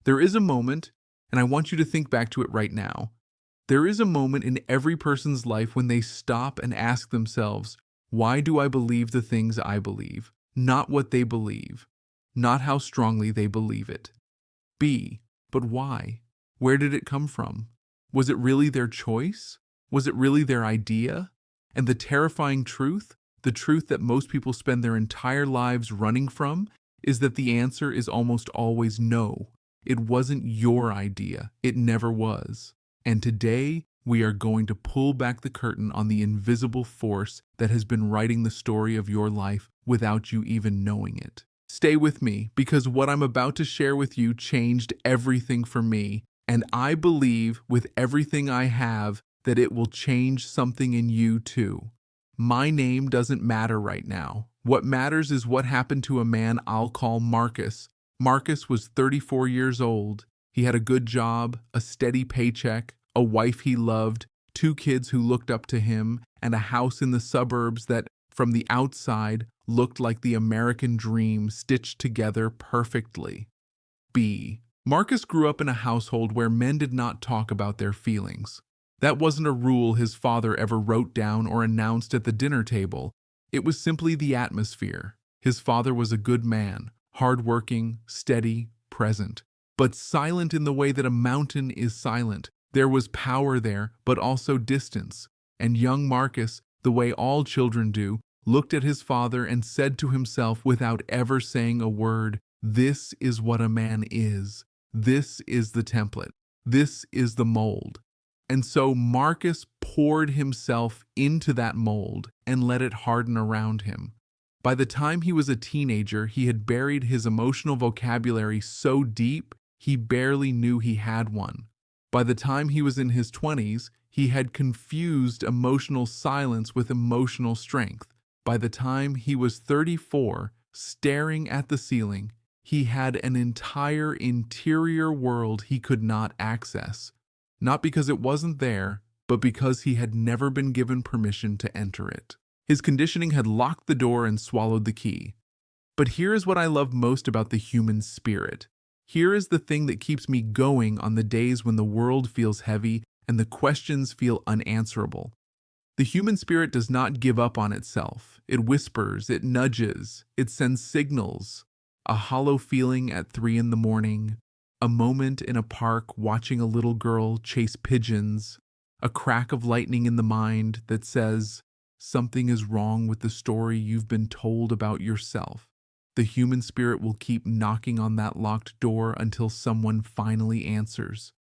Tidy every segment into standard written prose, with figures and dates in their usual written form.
There is a moment, and I want you to think back to it right now. There is a moment in every person's life when they stop and ask themselves, why do I believe the things I believe? Not what they believe, not how strongly they believe it. B, but why? Where did it come from? Was it really their choice? Was it really their idea? And the terrifying truth, the truth that most people spend their entire lives running from, is that the answer is almost always no. It wasn't your idea. It never was. And today, we are going to pull back the curtain on the invisible force that has been writing the story of your life without you even knowing it. Stay with me, because what I'm about to share with you changed everything for me, and I believe with everything I have that it will change something in you too. My name doesn't matter right now. What matters is what happened to a man I'll call Marcus. Marcus was 34 years old. He had a good job, a steady paycheck, a wife he loved, 2 kids who looked up to him, and a house in the suburbs that, from the outside, looked like the American dream stitched together perfectly. B. Marcus grew up in a household where men did not talk about their feelings. That wasn't a rule his father ever wrote down or announced at the dinner table. It was simply the atmosphere. His father was a good man, hardworking, steady, present, but silent in the way that a mountain is silent. There was power there, but also distance. And young Marcus, the way all children do, looked at his father and said to himself without ever saying a word, "This is what a man is. This is the template. This is the mold." And so Marcus poured himself into that mold and let it harden around him. By the time he was a teenager, he had buried his emotional vocabulary so deep he barely knew he had one. By the time he was in his 20s, he had confused emotional silence with emotional strength. By the time he was 34, staring at the ceiling, he had an entire interior world he could not access. Not because it wasn't there, but because he had never been given permission to enter it. His conditioning had locked the door and swallowed the key. But here is what I love most about the human spirit. Here is the thing that keeps me going on the days when the world feels heavy and the questions feel unanswerable. The human spirit does not give up on itself. It whispers, it nudges, it sends signals. A hollow feeling at 3 in the morning, a moment in a park watching a little girl chase pigeons, a crack of lightning in the mind that says, something is wrong with the story you've been told about yourself. The human spirit will keep knocking on that locked door until someone finally answers.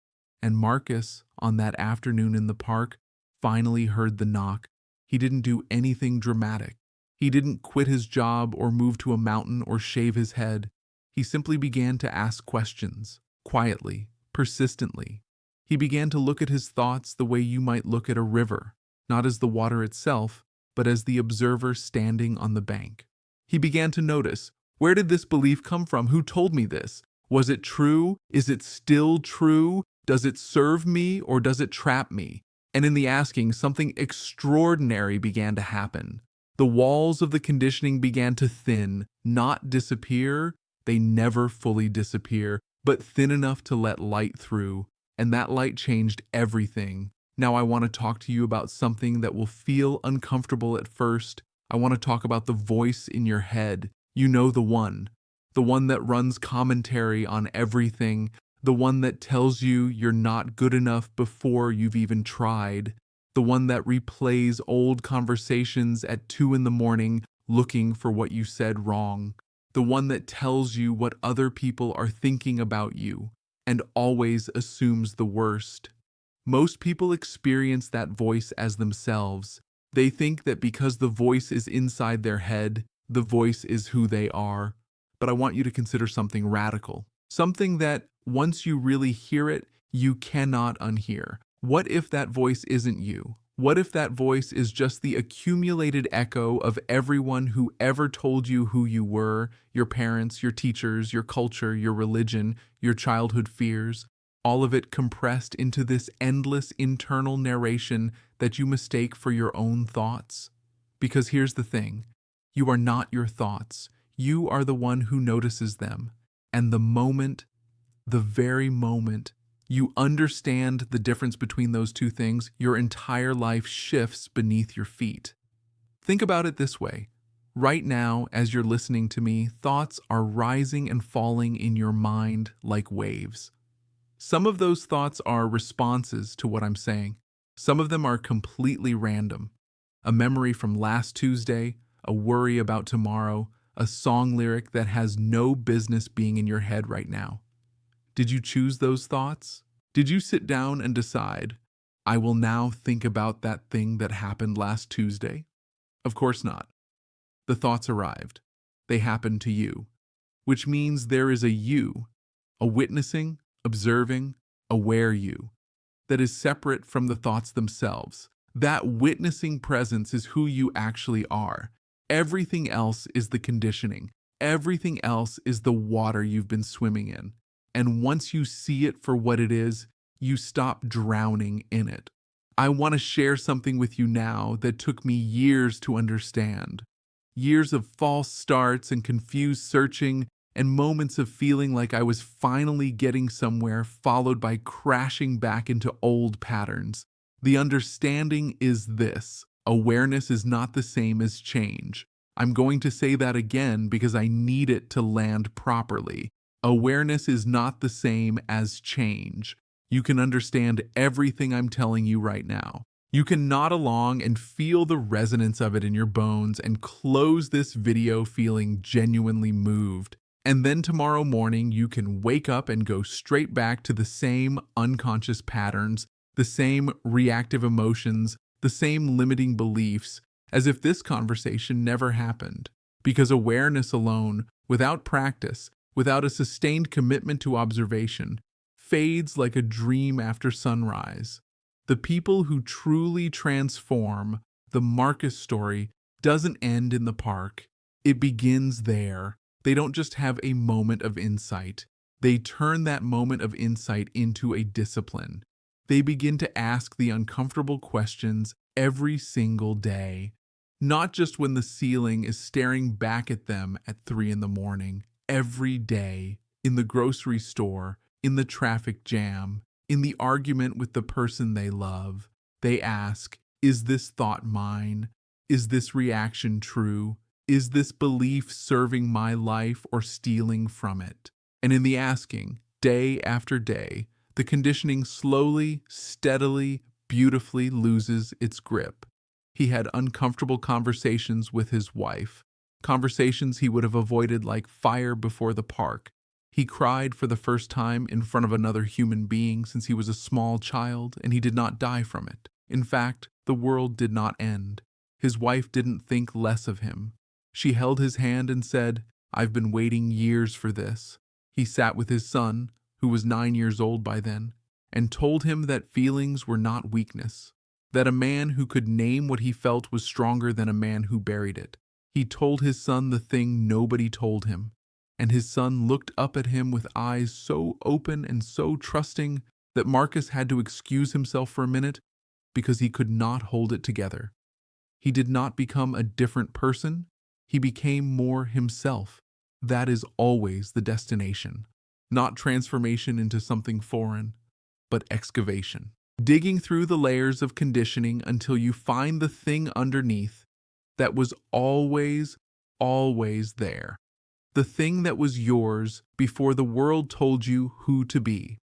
And Marcus, on that afternoon in the park, finally heard the knock. He didn't do anything dramatic. He didn't quit his job or move to a mountain or shave his head. He simply began to ask questions, quietly, persistently. He began to look at his thoughts the way you might look at a river, not as the water itself, but as the observer standing on the bank. He began to notice, where did this belief come from? Who told me this? Was it true? Is it still true? Does it serve me or does it trap me? And in the asking, something extraordinary began to happen. The walls of the conditioning began to thin, not disappear. They never fully disappear, but thin enough to let light through. And that light changed everything. Now I want to talk to you about something that will feel uncomfortable at first. I want to talk about the voice in your head. You know, the one that runs commentary on everything, the one that tells you you're not good enough before you've even tried, the one that replays old conversations at 2 in the morning looking for what you said wrong, the one that tells you what other people are thinking about you and always assumes the worst. Most people experience that voice as themselves. They think that because the voice is inside their head, the voice is who they are. But I want you to consider something radical, something that once you really hear it, you cannot unhear. What if that voice isn't you? What if that voice is just the accumulated echo of everyone who ever told you who you were, your parents, your teachers, your culture, your religion, your childhood fears, all of it compressed into this endless internal narration that you mistake for your own thoughts? Because here's the thing, you are not your thoughts. You are the one who notices them. And the moment the very moment you understand the difference between those two things, your entire life shifts beneath your feet. Think about it this way. Right now, as you're listening to me, thoughts are rising and falling in your mind like waves. Some of those thoughts are responses to what I'm saying. Some of them are completely random. A memory from last Tuesday, a worry about tomorrow, a song lyric that has no business being in your head right now. Did you choose those thoughts? Did you sit down and decide, I will now think about that thing that happened last Tuesday? Of course not. The thoughts arrived. They happened to you, which means there is a you, a witnessing, observing, aware you, that is separate from the thoughts themselves. That witnessing presence is who you actually are. Everything else is the conditioning. Everything else is the water you've been swimming in. And once you see it for what it is, you stop drowning in it. I want to share something with you now that took me years to understand. Years of false starts and confused searching and moments of feeling like I was finally getting somewhere, followed by crashing back into old patterns. The understanding is this: awareness is not the same as change. I'm going to say that again because I need it to land properly. Awareness is not the same as change. You can understand everything I'm telling you right now. You can nod along and feel the resonance of it in your bones and close this video feeling genuinely moved. And then tomorrow morning, you can wake up and go straight back to the same unconscious patterns, the same reactive emotions, the same limiting beliefs, as if this conversation never happened. Because awareness alone, without practice, without a sustained commitment to observation, fades like a dream after sunrise. The people who truly transform, the Marcus story, doesn't end in the park. It begins there. They don't just have a moment of insight. They turn that moment of insight into a discipline. They begin to ask the uncomfortable questions every single day. Not just when the ceiling is staring back at them at 3 in the morning. Every day, in the grocery store, in the traffic jam, in the argument with the person they love, they ask, is this thought mine? Is this reaction true? Is this belief serving my life or stealing from it? And in the asking, day after day, the conditioning slowly, steadily, beautifully loses its grip. He had uncomfortable conversations with his wife, conversations he would have avoided like fire before the park. He cried for the first time in front of another human being since he was a small child, and he did not die from it. In fact, the world did not end. His wife didn't think less of him. She held his hand and said, I've been waiting years for this. He sat with his son, who was 9 years old by then, and told him that feelings were not weakness, that a man who could name what he felt was stronger than a man who buried it. He told his son the thing nobody told him, and his son looked up at him with eyes so open and so trusting that Marcus had to excuse himself for a minute because he could not hold it together. He did not become a different person. He became more himself. That is always the destination. Not transformation into something foreign, but excavation. Digging through the layers of conditioning until you find the thing underneath that was always, always there. The thing that was yours before the world told you who to be.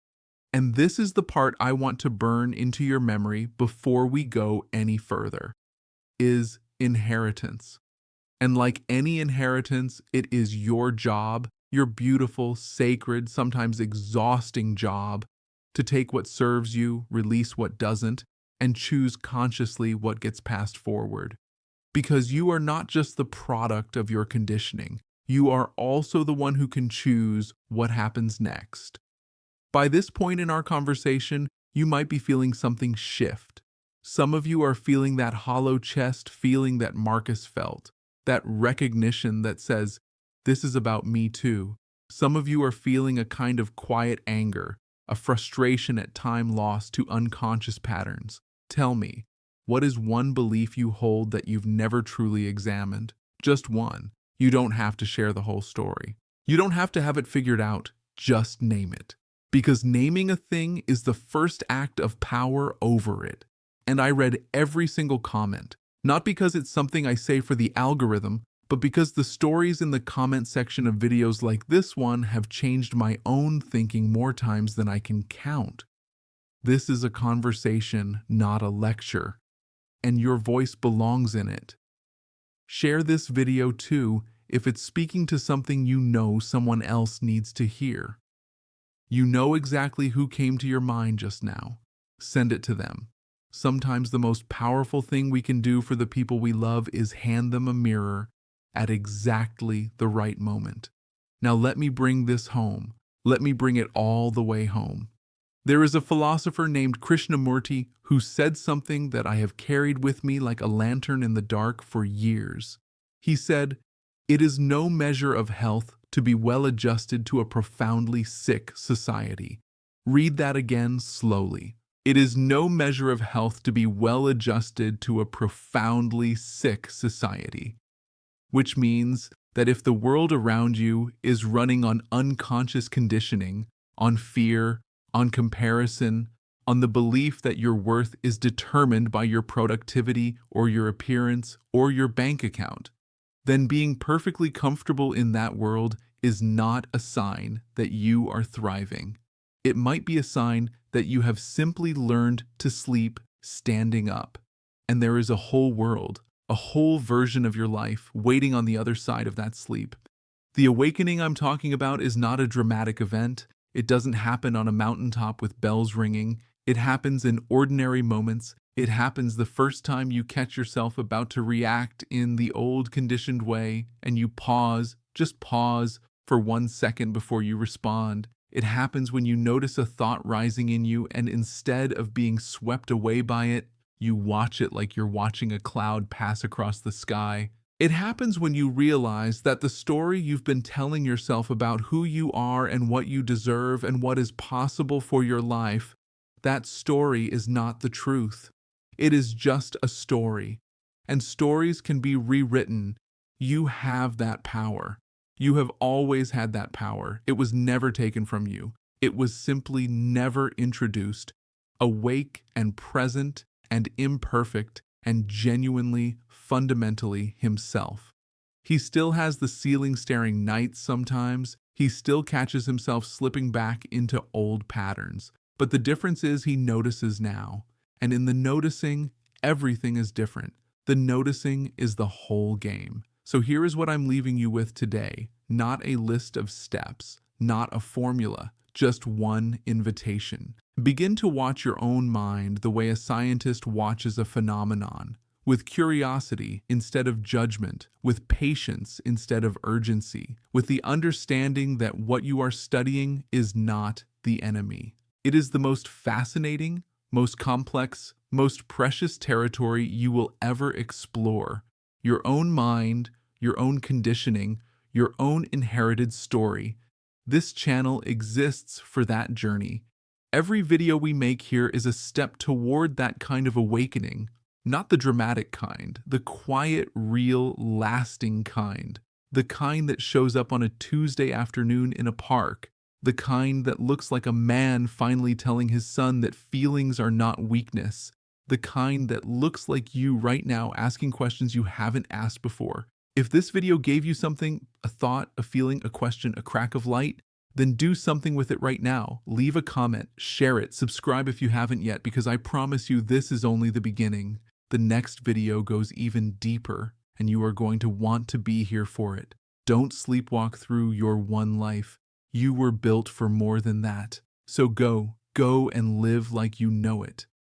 And this is the part I want to burn into your memory before we go any further, is inheritance. And like any inheritance, it is your job, your beautiful, sacred, sometimes exhausting job, to take what serves you, release what doesn't, and choose consciously what gets passed forward. Because you are not just the product of your conditioning, you are also the one who can choose what happens next. By this point in our conversation, you might be feeling something shift. Some of you are feeling that hollow chest feeling that Marcus felt, that recognition that says, this is about me too. Some of you are feeling a kind of quiet anger, a frustration at time lost to unconscious patterns. Tell me, what is one belief you hold that you've never truly examined? Just one. You don't have to share the whole story. You don't have to have it figured out. Just name it. Because naming a thing is the first act of power over it. And I read every single comment, not because it's something I say for the algorithm, but because the stories in the comment section of videos like this one have changed my own thinking more times than I can count. This is a conversation, not a lecture, and your voice belongs in it. Share this video too if it's speaking to something you know someone else needs to hear. You know exactly who came to your mind just now. Send it to them. Sometimes the most powerful thing we can do for the people we love is hand them a mirror at exactly the right moment. Now let me bring this home. Let me bring it all the way home. There is a philosopher named Krishnamurti who said something that I have carried with me like a lantern in the dark for years. He said, "It is no measure of health to be well adjusted to a profoundly sick society." Read that again slowly. It is no measure of health to be well adjusted to a profoundly sick society. Which means that if the world around you is running on unconscious conditioning, on fear, on comparison, on the belief that your worth is determined by your productivity or your appearance or your bank account, then being perfectly comfortable in that world is not a sign that you are thriving. It might be a sign that you have simply learned to sleep standing up, and there is a whole world, a whole version of your life waiting on the other side of that sleep. The awakening I'm talking about is not a dramatic event. It doesn't happen on a mountaintop with bells ringing. It happens in ordinary moments. It happens the first time you catch yourself about to react in the old conditioned way and you pause, just pause for 1 second before you respond. It happens when you notice a thought rising in you and instead of being swept away by it, you watch it like you're watching a cloud pass across the sky. It happens when you realize that the story you've been telling yourself about who you are and what you deserve and what is possible for your life, that story is not the truth. It is just a story. And stories can be rewritten. You have that power. You have always had that power. It was never taken from you. It was simply never introduced. Awake and present and imperfect and genuinely, fundamentally himself. He still has the ceiling-staring nights sometimes. He still catches himself slipping back into old patterns. But the difference is he notices now. And in the noticing, everything is different. The noticing is the whole game. So here is what I'm leaving you with today. Not a list of steps, not a formula, just one invitation. Begin to watch your own mind the way a scientist watches a phenomenon, with curiosity instead of judgment, with patience instead of urgency, with the understanding that what you are studying is not the enemy. It is the most fascinating, most complex, most precious territory you will ever explore. Your own mind, your own conditioning, your own inherited story. This channel exists for that journey. Every video we make here is a step toward that kind of awakening, not the dramatic kind, the quiet, real, lasting kind, the kind that shows up on a Tuesday afternoon in a park, the kind that looks like a man finally telling his son that feelings are not weakness, the kind that looks like you right now asking questions you haven't asked before. If this video gave you something, a thought, a feeling, a question, a crack of light, then do something with it right now. Leave a comment, share it, subscribe if you haven't yet, because I promise you this is only the beginning. The next video goes even deeper, and you are going to want to be here for it. Don't sleepwalk through your one life. You were built for more than that. So go and live like you know it.